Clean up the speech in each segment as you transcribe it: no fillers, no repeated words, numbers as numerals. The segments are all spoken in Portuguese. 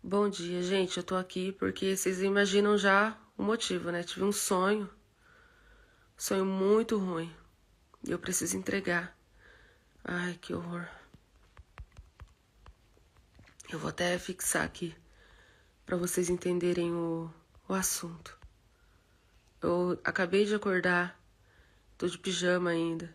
Bom dia, gente. Eu tô aqui porque vocês imaginam já o motivo, né? Tive um sonho muito ruim. E eu preciso entregar. Ai, que horror. Eu vou até fixar aqui pra vocês entenderem o assunto. Eu acabei de acordar, tô de pijama ainda.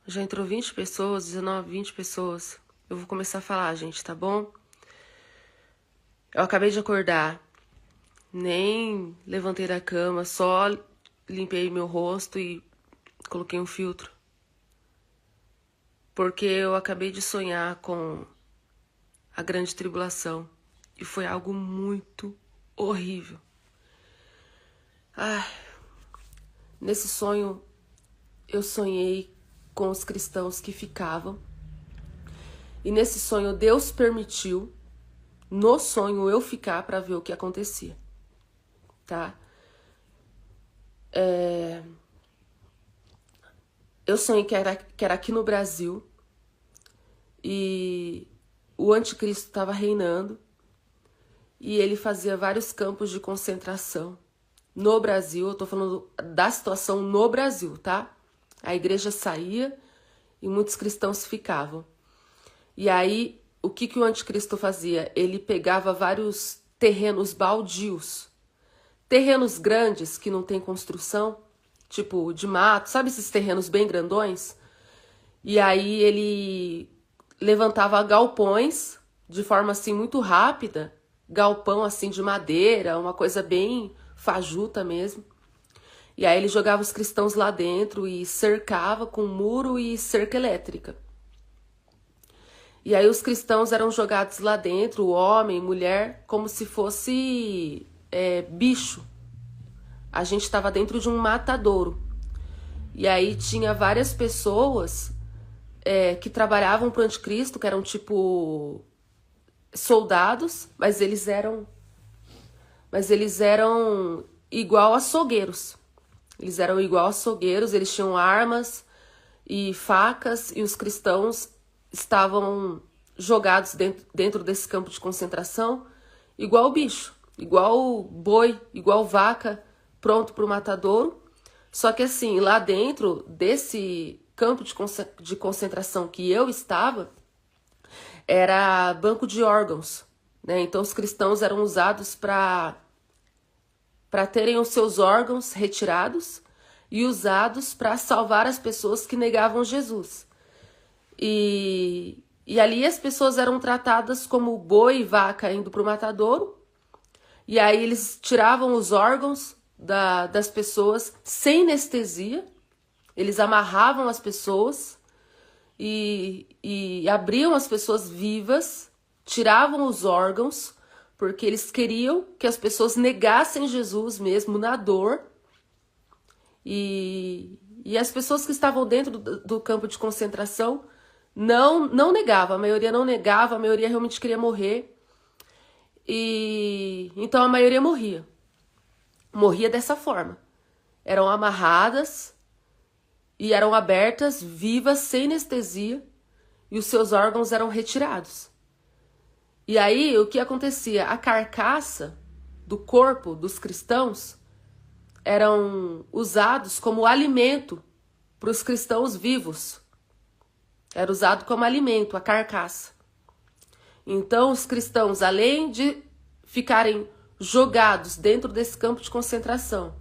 Já entrou 20 pessoas, 19, 20 pessoas. Eu vou começar a falar, gente, tá bom? Eu acabei de acordar. Nem levantei da cama, só limpei meu rosto e coloquei um filtro. Porque eu acabei de sonhar com a grande tribulação. E foi algo muito horrível. Ai, nesse sonho, eu sonhei com os cristãos que ficavam. E nesse sonho, Deus permitiu, no sonho, eu ficar para ver o que acontecia. Tá? Eu sonhei que era aqui no Brasil. E o anticristo estava reinando. E ele fazia vários campos de concentração no Brasil. Eu tô falando da situação no Brasil, tá? A igreja saía e muitos cristãos ficavam. E aí, o que o anticristo fazia? Ele pegava vários terrenos baldios. Terrenos grandes que não tem construção, tipo de mato, sabe esses terrenos bem grandões? E aí ele levantava galpões de forma assim muito rápida, galpão assim de madeira, uma coisa bem fajuta mesmo. E aí ele jogava os cristãos lá dentro e cercava com muro e cerca elétrica. E aí os cristãos eram jogados lá dentro, homem, mulher, como se fosse bicho. A gente estava dentro de um matadouro. E aí tinha várias pessoas que trabalhavam para o anticristo, que eram tipo soldados, mas eles eram igual açougueiros. Eles eram igual açougueiros, eles tinham armas e facas, e os cristãos estavam jogados dentro desse campo de concentração, igual bicho, igual boi, igual vaca, pronto para o matadouro. Só que assim, lá dentro desse campo de concentração que eu estava, era banco de órgãos, né? Então os cristãos eram usados para terem os seus órgãos retirados e usados para salvar as pessoas que negavam Jesus. E ali as pessoas eram tratadas como boi e vaca indo para o matadouro. E aí eles tiravam os órgãos das pessoas sem anestesia. Eles amarravam as pessoas e abriam as pessoas vivas, tiravam os órgãos, porque eles queriam que as pessoas negassem Jesus mesmo na dor. E as pessoas que estavam dentro do campo de concentração não negavam, a maioria não negava, a maioria realmente queria morrer. E então a maioria morria. Morria dessa forma. Eram amarradas e eram abertas, vivas, sem anestesia, e os seus órgãos eram retirados. E aí, o que acontecia? A carcaça do corpo dos cristãos eram usados como alimento para os cristãos vivos. Era usado como alimento, a carcaça. Então, os cristãos, além de ficarem jogados dentro desse campo de concentração,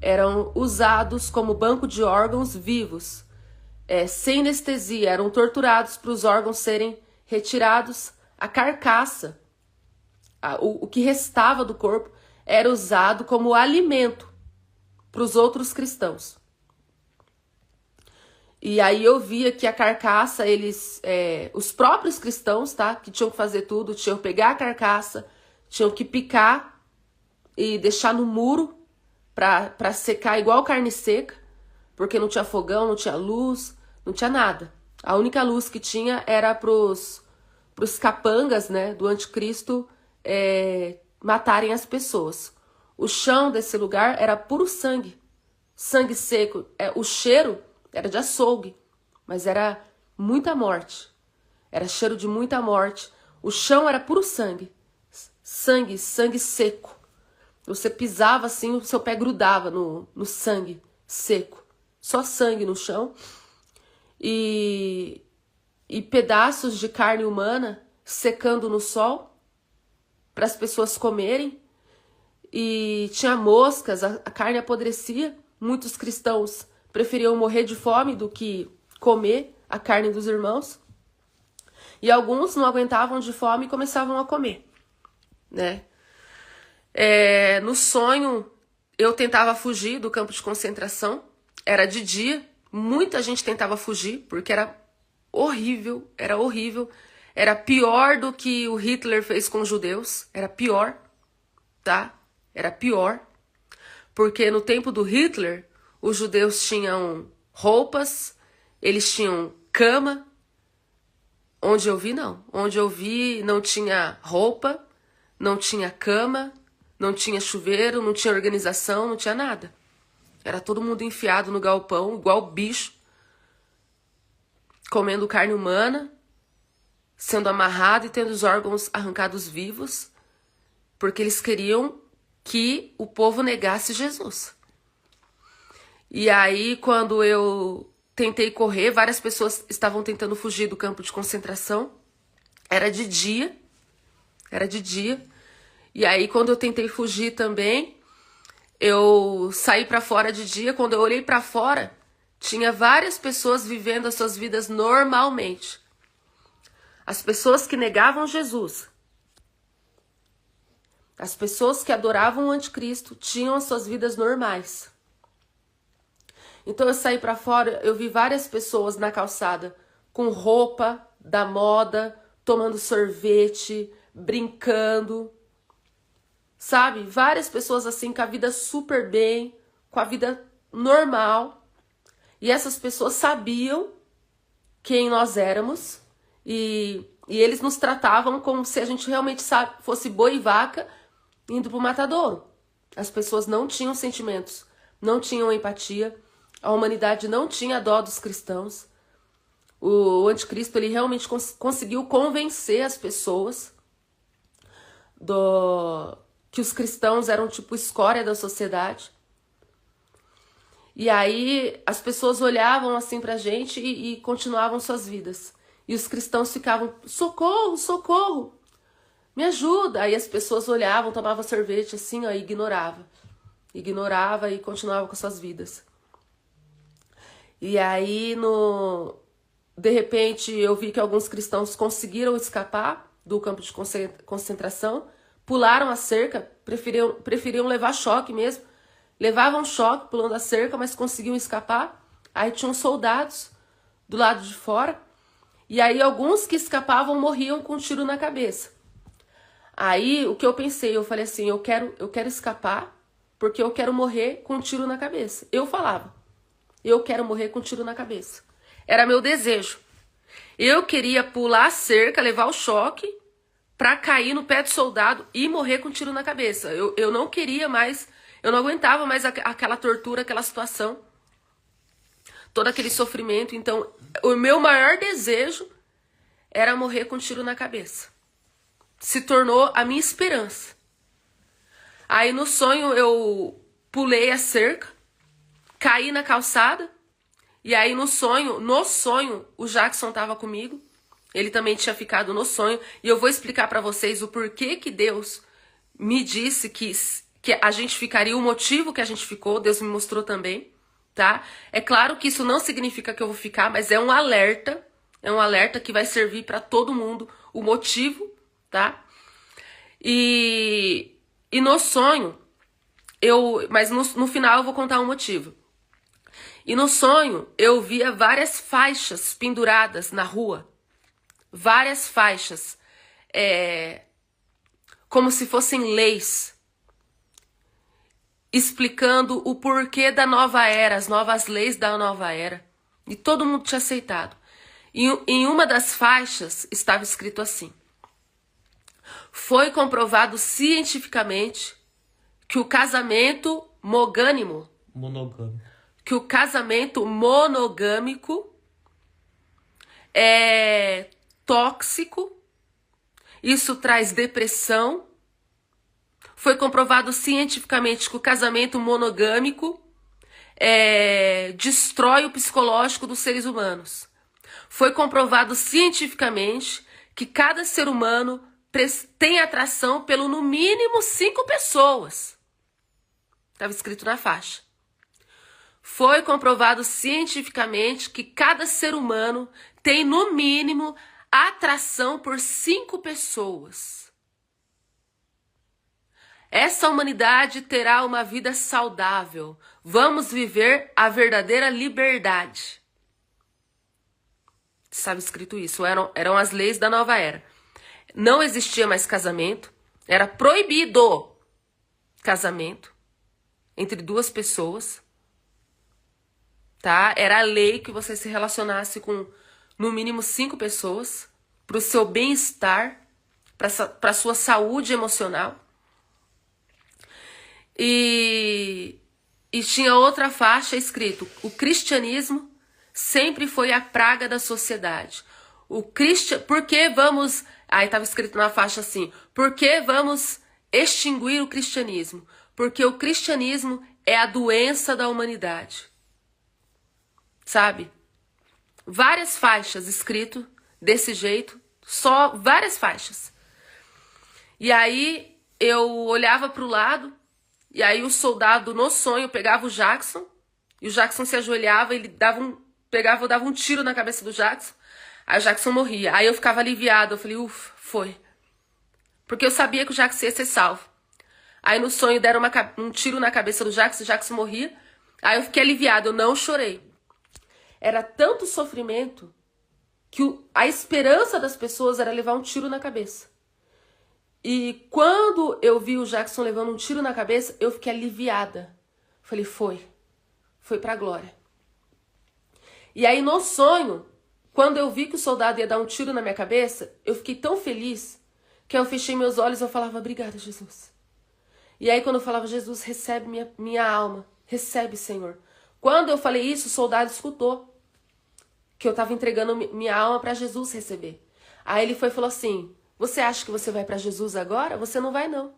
eram usados como banco de órgãos vivos, sem anestesia, eram torturados para os órgãos serem retirados. A carcaça, o que restava do corpo, era usado como alimento para os outros cristãos. E aí eu via que a carcaça, os próprios cristãos, tá, que tinham que fazer tudo, tinham que pegar a carcaça, tinham que picar e deixar no muro para secar igual carne seca, porque não tinha fogão, não tinha luz, não tinha nada. A única luz que tinha era pros capangas, né, do anticristo matarem as pessoas. O chão desse lugar era puro sangue, sangue seco. O cheiro era de açougue, mas era muita morte. Era cheiro de muita morte. O chão era puro sangue. Sangue, sangue seco. Você pisava assim, o seu pé grudava no sangue seco. Só sangue no chão. E pedaços de carne humana secando no sol para as pessoas comerem. E tinha moscas, a carne apodrecia. Muitos cristãos preferiam morrer de fome do que comer a carne dos irmãos. E alguns não aguentavam de fome e começavam a comer, né? No sonho, eu tentava fugir do campo de concentração. Era de dia, muita gente tentava fugir, porque era horrível, era horrível. Era pior do que o Hitler fez com os judeus, era pior, tá? Era pior, porque no tempo do Hitler, os judeus tinham roupas, eles tinham cama. Onde eu vi, não. Onde eu vi, não tinha roupa, não tinha cama, não tinha chuveiro, não tinha organização, não tinha nada. Era todo mundo enfiado no galpão, igual bicho, comendo carne humana, sendo amarrado e tendo os órgãos arrancados vivos, porque eles queriam que o povo negasse Jesus. E aí, quando eu tentei correr, várias pessoas estavam tentando fugir do campo de concentração. Era de dia. E aí, quando eu tentei fugir também, eu saí para fora de dia. Quando eu olhei para fora, tinha várias pessoas vivendo as suas vidas normalmente. As pessoas que negavam Jesus, as pessoas que adoravam o anticristo, tinham as suas vidas normais. Então eu saí para fora, eu vi várias pessoas na calçada com roupa da moda, tomando sorvete, brincando, sabe? Várias pessoas assim com a vida super bem, com a vida normal. E essas pessoas sabiam quem nós éramos e eles nos tratavam como se a gente realmente fosse boi e vaca indo pro matadouro. As pessoas não tinham sentimentos, não tinham empatia. A humanidade não tinha dó dos cristãos. O anticristo, ele realmente conseguiu convencer as pessoas que os cristãos eram tipo escória da sociedade. E aí as pessoas olhavam assim pra gente e continuavam suas vidas. E os cristãos ficavam, socorro, socorro, me ajuda. Aí as pessoas olhavam, tomavam sorvete assim, ó, e ignorava e continuava com suas vidas. E aí, de repente, eu vi que alguns cristãos conseguiram escapar do campo de concentração, pularam a cerca, preferiam levar choque mesmo. Levavam choque pulando a cerca, mas conseguiam escapar. Aí tinham soldados do lado de fora. E aí alguns que escapavam morriam com um tiro na cabeça. Aí o que eu pensei, eu falei assim, eu quero escapar porque eu quero morrer com um tiro na cabeça. Eu falava. Eu quero morrer com um tiro na cabeça. Era meu desejo. Eu queria pular a cerca, levar o choque, pra cair no pé do soldado e morrer com um tiro na cabeça. Eu não queria mais, eu não aguentava mais aquela tortura, aquela situação. Todo aquele sofrimento. Então, o meu maior desejo era morrer com um tiro na cabeça. Se tornou a minha esperança. Aí no sonho eu pulei a cerca, caí na calçada, e aí no sonho, o Jackson estava comigo. Ele também tinha ficado no sonho, e eu vou explicar para vocês o porquê que Deus me disse que a gente ficaria, o motivo que a gente ficou, Deus me mostrou também, tá? É claro que isso não significa que eu vou ficar, mas é um alerta que vai servir para todo mundo, o motivo, tá? E no sonho, mas no final eu vou contar um motivo. E no sonho, eu via várias faixas penduradas na rua. Várias faixas. Como se fossem leis. Explicando o porquê da nova era, as novas leis da nova era. E todo mundo tinha aceitado. E em uma das faixas estava escrito assim: foi comprovado cientificamente que o casamento monogâmico é tóxico, isso traz depressão. Foi comprovado cientificamente que o casamento monogâmico destrói o psicológico dos seres humanos. Foi comprovado cientificamente que cada ser humano tem atração pelo no mínimo 5 pessoas. Estava escrito na faixa. Foi comprovado cientificamente que cada ser humano tem no mínimo atração por 5 pessoas. Essa humanidade terá uma vida saudável. Vamos viver a verdadeira liberdade. Estava escrito isso. Eram as leis da nova era. Não existia mais casamento. Era proibido casamento entre 2 pessoas. Tá? Era a lei que você se relacionasse com no mínimo 5 pessoas. Para o seu bem-estar. Para a sua saúde emocional. E tinha outra faixa escrito: o cristianismo sempre foi a praga da sociedade. Por que vamos... Aí estava escrito na faixa assim: por que vamos extinguir o cristianismo? Porque o cristianismo é a doença da humanidade. Sabe? Várias faixas escrito desse jeito, só várias faixas. E aí eu olhava para o lado. E aí o soldado, no sonho, pegava o Jackson, e o Jackson se ajoelhava, ele dava um tiro na cabeça do Jackson, aí o Jackson morria. Aí eu ficava aliviada, eu falei, ufa, foi. Porque eu sabia que o Jackson ia ser salvo. Aí no sonho deram um tiro na cabeça do Jackson, o Jackson morria, aí eu fiquei aliviada, eu não chorei. Era tanto sofrimento que a esperança das pessoas era levar um tiro na cabeça. E quando eu vi o Jackson levando um tiro na cabeça, eu fiquei aliviada. Falei, foi pra glória. E aí no sonho, quando eu vi que o soldado ia dar um tiro na minha cabeça, eu fiquei tão feliz que eu fechei meus olhos e eu falava, obrigada, Jesus. E aí quando eu falava, Jesus, recebe minha alma, recebe, Senhor. Quando eu falei isso, o soldado escutou que eu estava entregando minha alma para Jesus receber. Aí ele foi e falou assim, você acha que você vai para Jesus agora? Você não vai, não.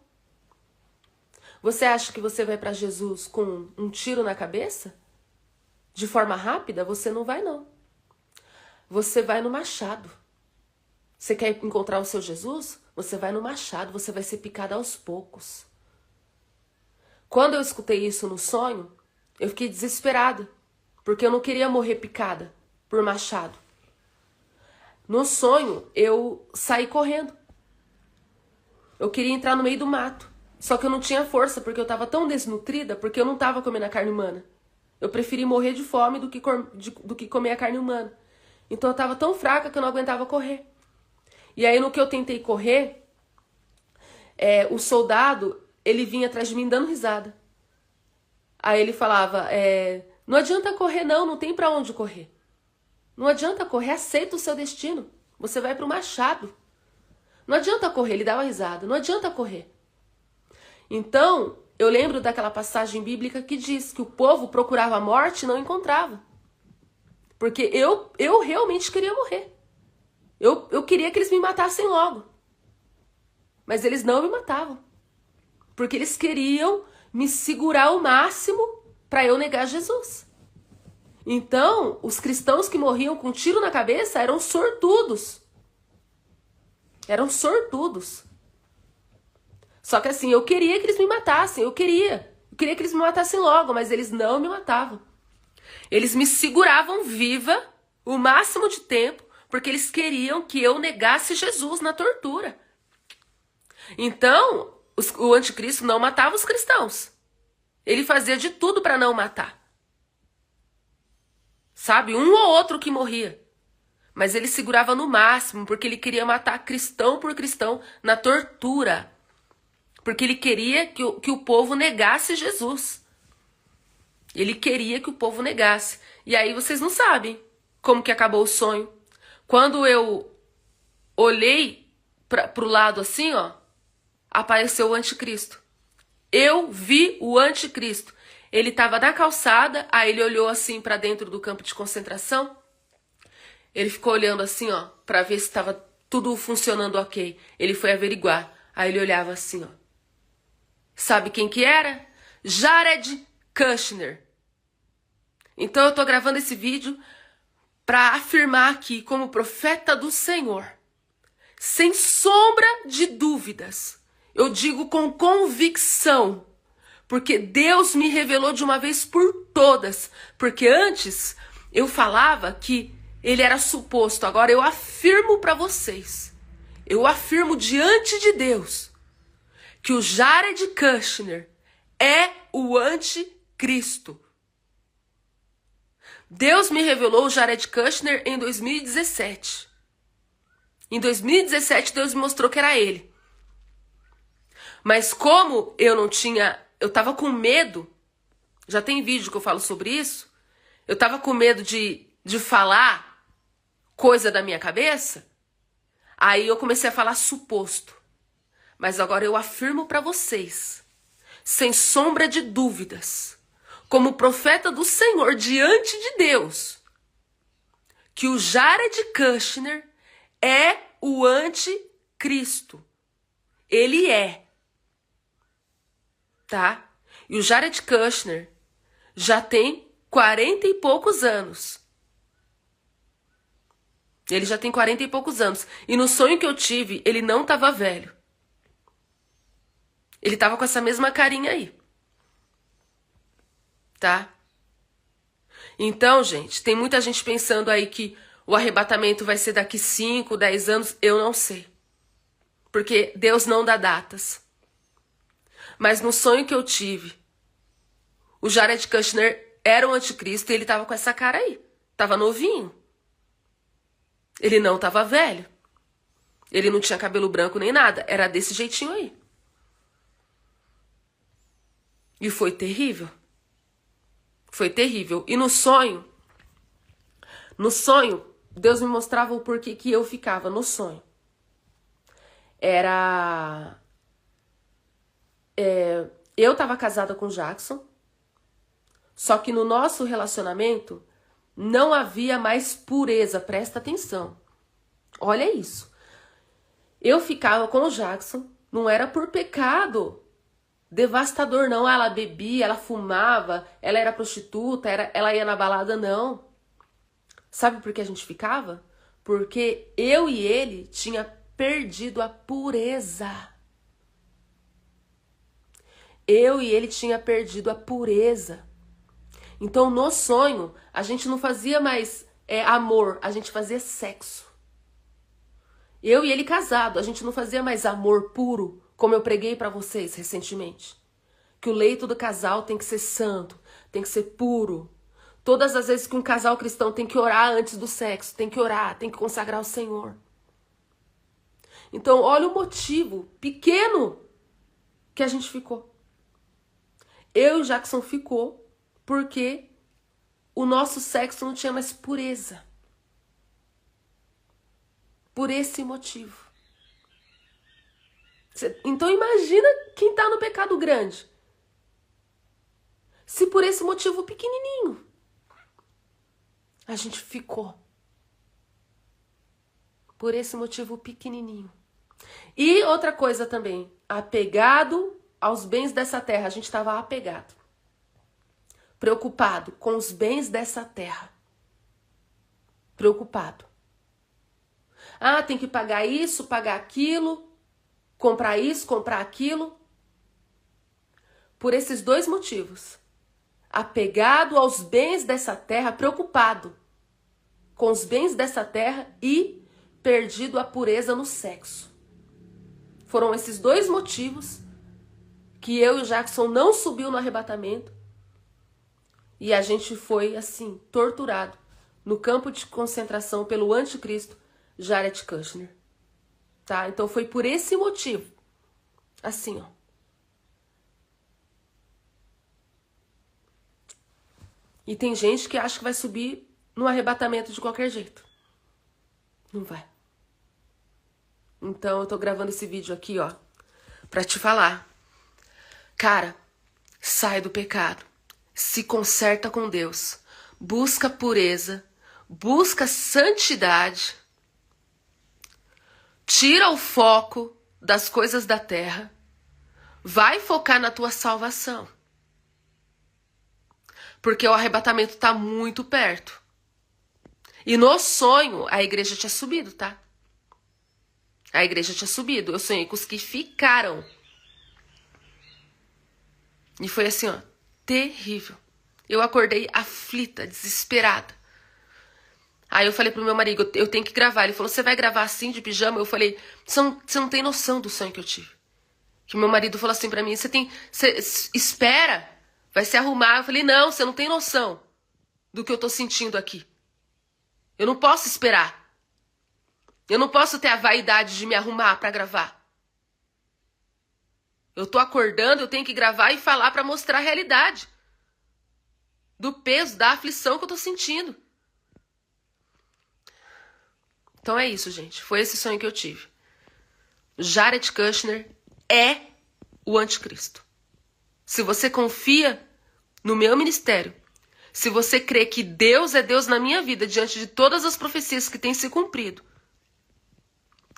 Você acha que você vai para Jesus com um tiro na cabeça? De forma rápida? Você não vai, não. Você vai no machado. Você quer encontrar o seu Jesus? Você vai no machado, você vai ser picado aos poucos. Quando eu escutei isso no sonho, eu fiquei desesperada, porque eu não queria morrer picada por machado. No sonho, eu saí correndo. Eu queria entrar no meio do mato. Só que eu não tinha força, porque eu estava tão desnutrida, porque eu não estava comendo a carne humana. Eu preferi morrer de fome do que comer a carne humana. Então eu estava tão fraca que eu não aguentava correr. E aí no que eu tentei correr, o soldado, ele vinha atrás de mim dando risada. Aí ele falava, não adianta correr não tem pra onde correr. Não adianta correr, aceita o seu destino. Você vai pro machado. Não adianta correr, ele dava risada. Não adianta correr. Então, eu lembro daquela passagem bíblica que diz que o povo procurava a morte e não encontrava. Porque eu realmente queria morrer. Eu queria que eles me matassem logo. Mas eles não me matavam. Porque eles queriam me segurar ao máximo para eu negar Jesus. Então, os cristãos que morriam com um tiro na cabeça eram sortudos. Eram sortudos. Só que assim, eu queria que eles me matassem, eu queria que eles me matassem logo, mas eles não me matavam. Eles me seguravam viva o máximo de tempo, porque eles queriam que eu negasse Jesus na tortura. Então, o anticristo não matava os cristãos. Ele fazia de tudo para não matar. Sabe? Um ou outro que morria. Mas ele segurava no máximo, porque ele queria matar cristão por cristão na tortura. Porque ele queria que o povo negasse Jesus. Ele queria que o povo negasse. E aí vocês não sabem como que acabou o sonho. Quando eu olhei pro lado assim, ó, apareceu o anticristo. Eu vi o anticristo. Ele estava na calçada, aí ele olhou assim para dentro do campo de concentração. Ele ficou olhando assim, ó, pra ver se tava tudo funcionando ok. Ele foi averiguar. Aí ele olhava assim, ó. Sabe quem que era? Jared Kushner. Então eu tô gravando esse vídeo para afirmar aqui como profeta do Senhor, sem sombra de dúvidas, eu digo com convicção, porque Deus me revelou de uma vez por todas, porque antes eu falava que ele era suposto, agora eu afirmo para vocês, eu afirmo diante de Deus, que o Jared Kushner é o anticristo. Deus me revelou o Jared Kushner em 2017. Em 2017, Deus me mostrou que era ele. Mas como eu não tinha... Eu tava com medo. Já tem vídeo que eu falo sobre isso. Eu tava com medo de falar coisa da minha cabeça. Aí eu comecei a falar suposto. Mas agora eu afirmo para vocês, sem sombra de dúvidas, como profeta do Senhor diante de Deus, que o Jared Kushner é o anticristo. Ele é. Tá? E o Jared Kushner já tem 40 e poucos anos. Ele já tem 40 e poucos anos. E no sonho que eu tive, ele não estava velho. Ele estava com essa mesma carinha aí. Tá? Então, gente, tem muita gente pensando aí que o arrebatamento vai ser daqui 5, 10 anos. Eu não sei. Porque Deus não dá datas. Mas no sonho que eu tive, o Jared Kushner era o anticristo e ele tava com essa cara aí. Tava novinho. Ele não tava velho. Ele não tinha cabelo branco nem nada. Era desse jeitinho aí. E foi terrível. Foi terrível. E no sonho, Deus me mostrava o porquê que eu ficava no sonho. Eu tava casada com o Jackson, só que no nosso relacionamento não havia mais pureza, presta atenção. Olha isso. Eu ficava com o Jackson, não era por pecado devastador, não. Ela bebia, ela fumava, ela era prostituta, ela ia na balada, não. Sabe por que a gente ficava? Porque eu e ele tinha perdido a pureza. Eu e ele tinha perdido a pureza. Então, no sonho, a gente não fazia mais amor, a gente fazia sexo. Eu e ele casado, a gente não fazia mais amor puro, como eu preguei pra vocês recentemente. Que o leito do casal tem que ser santo, tem que ser puro. Todas as vezes que um casal cristão tem que orar antes do sexo, tem que orar, tem que consagrar ao Senhor. Então, olha o motivo pequeno que a gente ficou. Eu e o Jackson ficou porque o nosso sexo não tinha mais pureza. Por esse motivo. Então imagina quem está no pecado grande. Se por esse motivo pequenininho a gente ficou. Por esse motivo pequenininho. E outra coisa também, apegado aos bens dessa terra. A gente estava apegado. Preocupado com os bens dessa terra. Preocupado. Ah, tem que pagar isso, pagar aquilo, comprar isso, comprar aquilo. Por esses dois motivos. Apegado aos bens dessa terra, preocupado com os bens dessa terra e perdido a pureza no sexo. Foram esses dois motivos que eu e o Jackson não subiu no arrebatamento e a gente foi, assim, torturado no campo de concentração pelo anticristo Jared Kushner. Tá? Então foi por esse motivo. Assim, ó. E tem gente que acha que vai subir no arrebatamento de qualquer jeito. Não vai. Então eu tô gravando esse vídeo aqui, ó, pra te falar. Cara, sai do pecado. Se conserta com Deus. Busca pureza. busca santidade, tira o foco das coisas da terra, vai focar na tua salvação. Porque o arrebatamento está muito perto. E no sonho, a igreja tinha subido, tá? A igreja tinha subido. Eu sonhei com os que ficaram. E foi assim, ó, terrível. Eu acordei aflita, desesperada. Aí eu falei pro meu marido, eu tenho que gravar. Ele falou, você vai gravar assim, de pijama? Eu falei, você não tem noção do sonho que eu tive. Que meu marido falou assim pra mim, você espera, vai se arrumar. Eu falei, não, você não tem noção do que eu tô sentindo aqui. Eu não posso esperar. Eu não posso ter a vaidade de me arrumar pra gravar. Eu tô acordando, eu tenho que gravar e falar pra mostrar a realidade. Do peso, da aflição que eu tô sentindo. Então é isso, gente. Foi esse sonho que eu tive. Jared Kushner é o anticristo. Se você confia no meu ministério, se você crê que Deus é Deus na minha vida, diante de todas as profecias que têm se cumprido,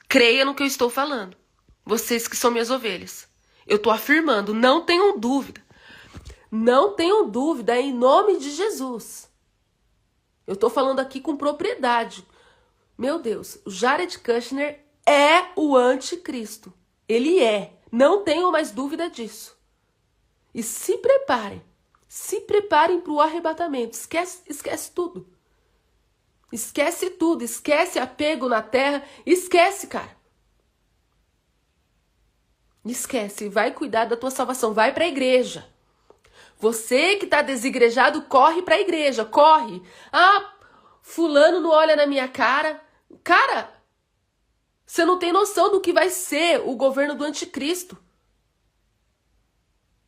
creia no que eu estou falando. Vocês que são minhas ovelhas. Eu estou afirmando, não tenham dúvida. Não tenham dúvida, em nome de Jesus. Eu estou falando aqui com propriedade. Meu Deus, o Jared Kushner é o anticristo. Ele é. Não tenham mais dúvida disso. E se preparem. Se preparem para o arrebatamento. Esquece tudo. Esquece tudo. Esquece apego na terra. Esquece, cara. Esquece. Vai cuidar da tua salvação. Vai para a igreja. Você que está desigrejado, corre para a igreja. Corre. Ah, fulano não olha na minha cara. Cara, você não tem noção do que vai ser o governo do anticristo.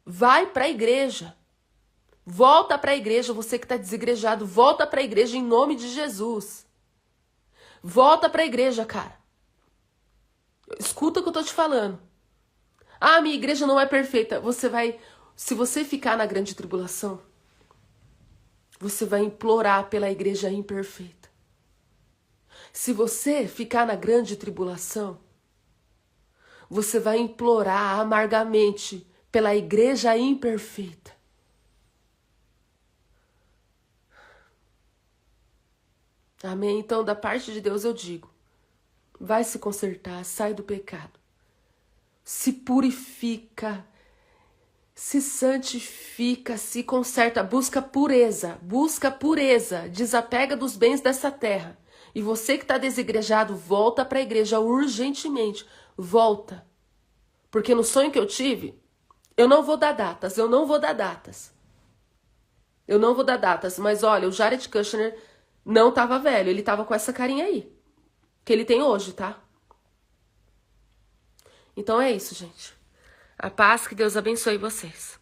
Vai para a igreja. Volta para a igreja, você que está desigrejado. Volta para a igreja em nome de Jesus. Volta para a igreja, cara. Escuta o que eu tô te falando. Ah, minha igreja não é perfeita. Se você ficar na grande tribulação, você vai implorar pela igreja imperfeita. Se você ficar na grande tribulação, você vai implorar amargamente pela igreja imperfeita. Amém? Então, da parte de Deus eu digo, vai se consertar, sai do pecado. Se purifica, se santifica, se conserta, busca pureza, desapega dos bens dessa terra. E você que está desigrejado, volta para a igreja urgentemente, volta. Porque no sonho que eu tive, eu não vou dar datas, mas olha, o Jared Kushner não estava velho, ele estava com essa carinha aí, que ele tem hoje, tá? Então é isso, gente. A paz, que Deus abençoe vocês.